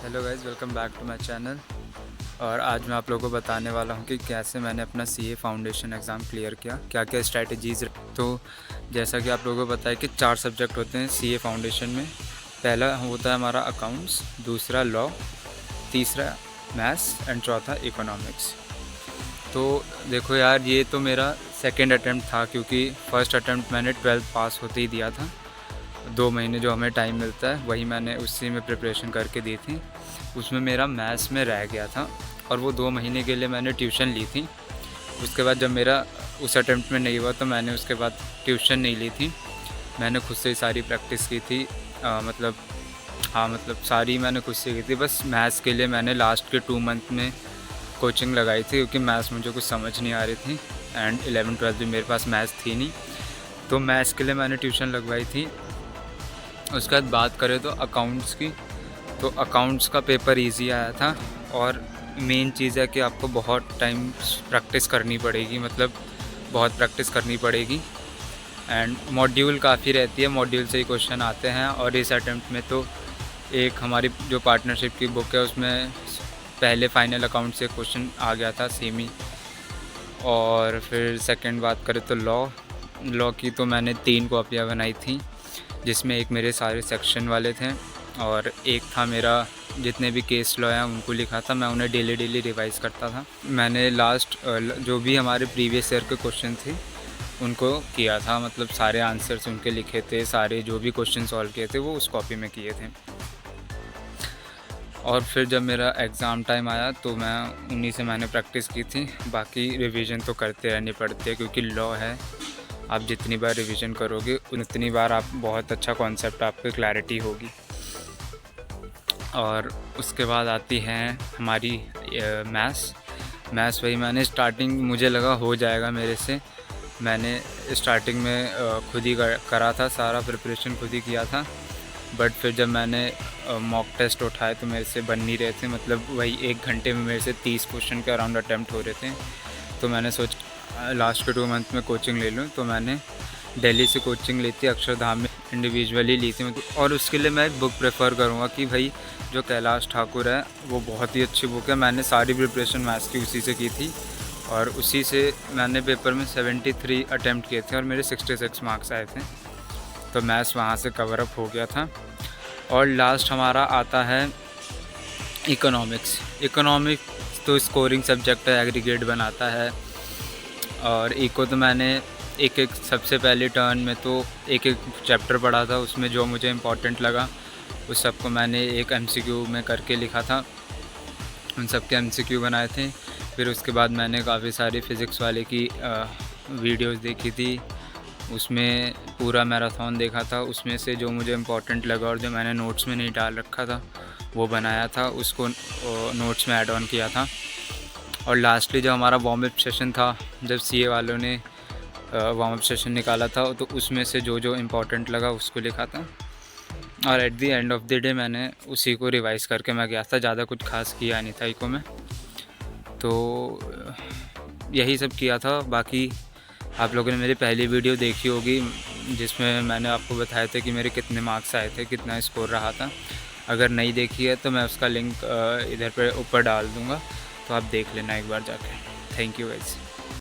Hello guys, welcome back to my channel. और आज मैं आप लोगों को बताने वाला हूँ कि कैसे मैंने अपना सीए फाउंडेशन एग्ज़ाम क्लियर किया, क्या क्या स्ट्रैटेजीज़। तो जैसा कि आप लोगों को पता है कि 4 सब्जेक्ट होते हैं सीए फाउंडेशन में। पहला होता है हमारा अकाउंट्स, दूसरा लॉ, तीसरा मैथ्स एंड चौथा इकोनॉमिक्स। तो देखो यार, ये तो मेरा सेकेंड अटैम्प्ट था, क्योंकि फ़र्स्ट अटैम्प्ट मैंने 12th पास होते ही दिया था। 2 महीने जो हमें टाइम मिलता है वही मैंने उसी में प्रिपरेशन करके दी थी। उसमें मेरा मैथ्स में रह गया था और वो 2 महीने के लिए मैंने ट्यूशन ली थी। उसके बाद जब मेरा उस अटेम्प्ट में नहीं हुआ तो मैंने उसके बाद ट्यूशन नहीं ली थी, मैंने खुद से ही सारी प्रैक्टिस की थी। मतलब सारी मैंने खुद से की थी। बस मैथ्स के लिए मैंने लास्ट के 2 मंथ में कोचिंग लगाई थी, क्योंकि मैथ्स मुझे कुछ समझ नहीं आ रही थी एंड 11th-12th भी मेरे पास मैथ्स थी नहीं, तो मैथ्स के लिए मैंने ट्यूशन लगवाई थी। उसके बाद बात करें तो अकाउंट्स की, तो अकाउंट्स का पेपर इजी आया था। और मेन चीज़ है कि आपको बहुत टाइम प्रैक्टिस करनी पड़ेगी, मतलब बहुत प्रैक्टिस करनी पड़ेगी एंड मॉड्यूल काफ़ी रहती है, मॉड्यूल से ही क्वेश्चन आते हैं। और इस अटेम्प्ट में तो एक हमारी जो पार्टनरशिप की बुक है उसमें पहले फाइनल अकाउंट से क्वेश्चन आ गया था सेमी। और फिर सेकंड बात करें तो लॉ की तो मैंने 3 कॉपियाँ बनाई थी, जिसमें एक मेरे सारे सेक्शन वाले थे और एक था मेरा जितने भी केस लॉ हैं उनको लिखा था। मैं उन्हें डेली रिवाइज़ करता था। मैंने लास्ट जो भी हमारे प्रीवियस ईयर के क्वेश्चन थे उनको किया था, मतलब सारे आंसर्स उनके लिखे थे, सारे जो भी क्वेश्चन सॉल्व किए थे वो उस कॉपी में किए थे। और फिर जब मेरा एग्ज़ाम टाइम आया तो मैं उन्हीं से मैंने प्रैक्टिस की थी। बाकी रिवीजन तो करते रहनी पड़ती है, क्योंकि लॉ है, आप जितनी बार रिवीजन करोगे उतनी बार आप बहुत अच्छा कॉन्सेप्ट आपकी क्लैरिटी होगी। और उसके बाद आती हैं हमारी मैथ्स वही मैंने स्टार्टिंग मुझे लगा हो जाएगा मेरे से। मैंने स्टार्टिंग में खुद ही करा था, सारा प्रिपरेशन खुद ही किया था। बट फिर जब मैंने मॉक टेस्ट उठाए तो मेरे से बन नहीं रहे थे, मतलब वही 1 घंटे में मेरे से 30 क्वेश्चन के अराउंड अटैम्प्ट हो रहे थे। तो मैंने लास्ट के 2 मंथ में कोचिंग ले लूँ, तो मैंने दिल्ली से कोचिंग ली थी, अक्षरधाम में इंडिविजुअली ली थी। और उसके लिए मैं एक बुक प्रेफर करूँगा कि भाई जो कैलाश ठाकुर है वो बहुत ही अच्छी बुक है। मैंने सारी प्रिपरेशन मैथ्स की उसी से की थी और उसी से मैंने पेपर में 73 अटैम्प्ट किए थे और मेरे 66 मार्क्स आए थे, तो मैथ्स वहाँ से कवर अप हो गया था। और लास्ट हमारा आता है इकोनॉमिक्स तो स्कोरिंग सब्जेक्ट है, एग्रीगेट बनाता है। और इको तो मैंने एक सबसे पहले टर्न में तो एक चैप्टर पढ़ा था, उसमें जो मुझे इम्पोर्टेंट लगा उस सबको मैंने एक एमसीक्यू में करके लिखा था, उन सब के एमसीक्यू बनाए थे। फिर उसके बाद मैंने काफ़ी सारी फ़िज़िक्स वाले की वीडियोस देखी थी, उसमें पूरा मैराथन देखा था, उसमें से जो मुझे इम्पोर्टेंट लगा और जो मैंने नोट्स में नहीं डाल रखा था वो बनाया था, उसको नोट्स में ऐड ऑन किया था। और लास्टली जो हमारा वार्म अप सेशन था, जब सीए वालों ने वार्म अप सेशन निकाला था, तो उसमें से जो जो इम्पोर्टेंट लगा उसको लिखा था। और at the end of the day मैंने उसी को रिवाइज़ करके मैं गया था, ज़्यादा कुछ खास किया नहीं था इको में। तो यही सब किया था। बाकी आप लोगों ने मेरी पहली वीडियो देखी होगी जिसमें मैंने आपको बताया था कि मेरे कितने मार्क्स आए थे, कितना स्कोर रहा था। अगर नहीं देखी है तो मैं उसका लिंक इधर पे ऊपर डाल दूँगा, तो आप देख लेना एक बार जाके। Thank you guys.